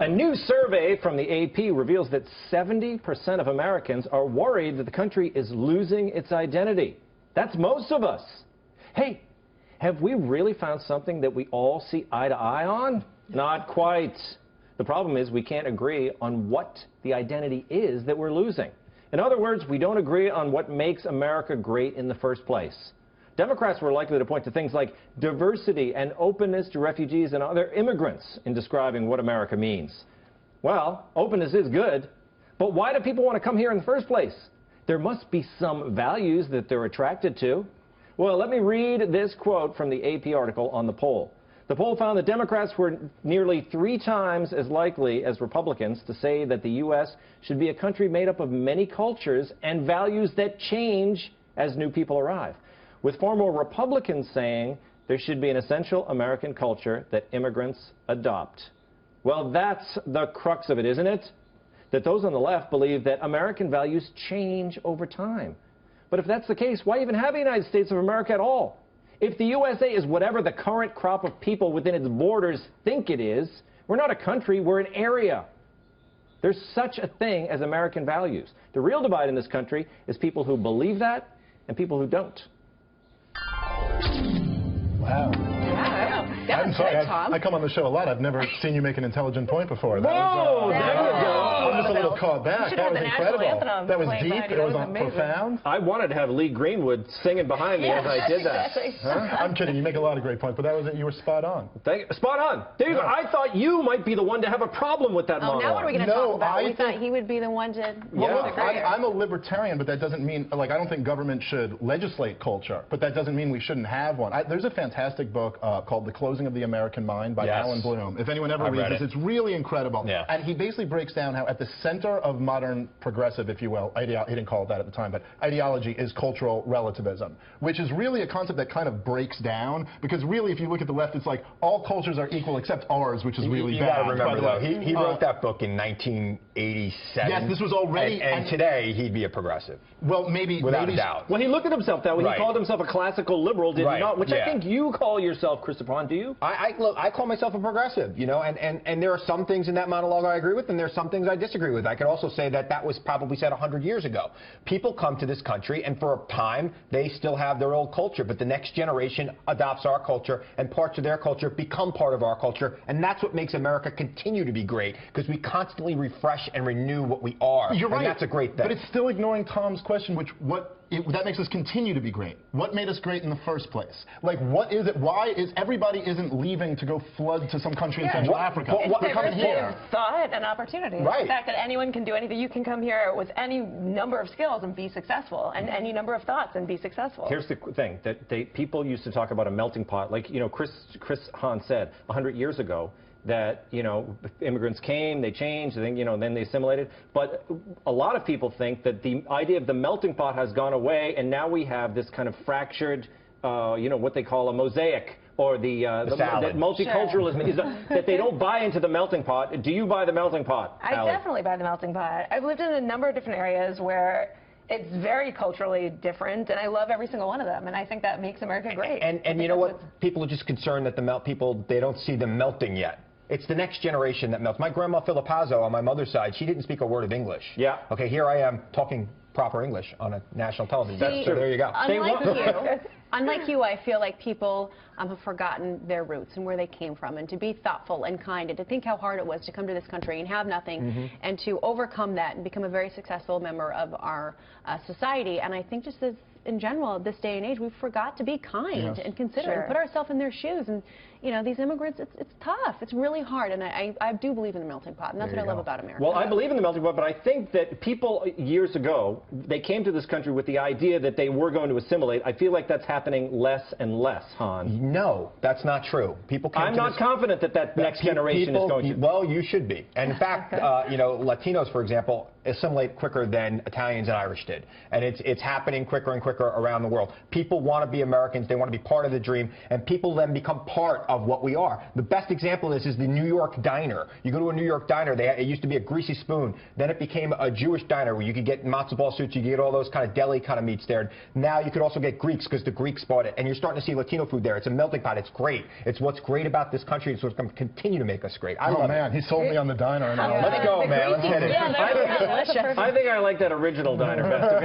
A new survey from the AP reveals that 70% of Americans are worried that the country is losing its identity. That's most of us. Hey, have we really found something that we all see eye to eye on? Not quite. The problem is we can't agree on what the identity is that we're losing. In other words, we don't agree on what makes America great in the first place. Democrats were likely to point to things like diversity and openness to refugees and other immigrants in describing what America means. Well, openness is good, but why do people want to come here in the first place? There must be some values that they're attracted to. Well, let me read this quote from the AP article on the poll. The poll found that Democrats were nearly 3 times as likely as Republicans to say that the U.S. should be a country made up of many cultures and values that change as new people arrive, with far more Republicans saying there should be an essential American culture that immigrants adopt. Well, that's the crux of it, isn't it? That those on the left believe that American values change over time. But if that's the case, why even have a United States of America at all? If the USA is whatever the current crop of people within its borders think it is, we're not a country, we're an area. There's such a thing as American values. The real divide in this country is people who believe that and people who don't. Wow. Yeah, I'm sorry, I come on the show a lot. I've never seen you make an intelligent point before. That Whoa, was, there you go. I'm just a little caught back. That was incredible. That was deep. It was profound. I wanted to have Lee Greenwood singing behind me as I did that. Huh? I'm kidding. You make a lot of great points, but that was it. You were spot on. Spot on. There you go. I thought you might be the one to have a problem with that monologue. Now what are we going to talk about? We thought he would be the one to... Well, look, I'm a libertarian, but that doesn't mean, like, I don't think government should legislate culture, but that doesn't mean we shouldn't have one. There's a fantastic book called The Closing of the American Mind by Alan Bloom. If anyone ever reads this, it's really incredible. Yeah. And he basically breaks down how at the center of modern progressive, if you will, he didn't call it that at the time, but ideology is cultural relativism, which is really a concept that kind of breaks down, because really, if you look at the left, it's like all cultures are equal except ours, which is really bad. You gotta remember, though, he wrote that book in 1987. Yes, this was already... And today, he'd be a progressive. Well, maybe... Without a doubt. Well, he looked at himself that way. He called himself a classical liberal, did he not? Which I think you call yourself, Christopher, do you? Look, I call myself a progressive, you know, and there are some things in that monologue I agree with, and there are some things I disagree with. I could also say that that was probably said 100 years ago. People come to this country, and for a time, they still have their old culture, but the next generation adopts our culture, and parts of their culture become part of our culture, and that's what makes America continue to be great, because we constantly refresh and renew what we are. You're right. And that's a great thing. But it's still ignoring Tom's question, that makes us continue to be great. What made us great in the first place? Like, what is it? Why is everybody isn't leaving to go flood to some country in Central Africa? They're coming here. Thought and opportunity. Right. The fact that anyone can do anything. You can come here with any number of skills and be successful, and any number of thoughts and be successful. Here's the thing that people used to talk about a melting pot, like Chris Hahn said 100 years ago. That immigrants came, they changed, and then they assimilated. But a lot of people think that the idea of the melting pot has gone away, and now we have this kind of fractured, what they call a mosaic, or the multiculturalism is that they don't buy into the melting pot. Do you buy the melting pot, I definitely buy the melting pot. I've lived in a number of different areas where it's very culturally different, and I love every single one of them, and I think that makes America great. And you know what? People are just concerned that they don't see them melting yet. It's the next generation that melts. My grandma Filipazzo on my mother's side, she didn't speak a word of English. Yeah. Okay, here I am talking proper English on a national television. So there you go. Unlike you, I feel like people have forgotten their roots and where they came from, and to be thoughtful and kind, and to think how hard it was to come to this country and have nothing, and to overcome that and become a very successful member of our society. And I think just as in general, this day and age, we forgot to be kind and considerate and put ourselves in their shoes. And, these immigrants, it's tough. It's really hard. And I do believe in the melting pot, and that's what I love about America. Well, I believe in the melting pot, but I think that people years ago, they came to this country with the idea that they were going to assimilate. I feel like that's happening less and less, Han. No, that's not true. I'm not confident that next generation is going to. Well, you should be. And in fact, Latinos, for example, assimilate quicker than Italians and Irish did. And it's happening quicker and quicker around the world. People want to be Americans. They want to be part of the dream. And people then become part of what we are. The best example of this is the New York diner. You go to a New York diner, it used to be a greasy spoon. Then it became a Jewish diner where you could get matzo ball suits, you could get all those kind of deli kind of meats there. Now you could also get Greeks because the Greeks bought it. And you're starting to see Latino food there. It's a melting pot. It's great. It's what's great about this country. It's what's going to continue to make us great. I love it. He sold me on the diner. Let's go, man. Let's hit it. Yeah, delicious. I think I like that original diner best.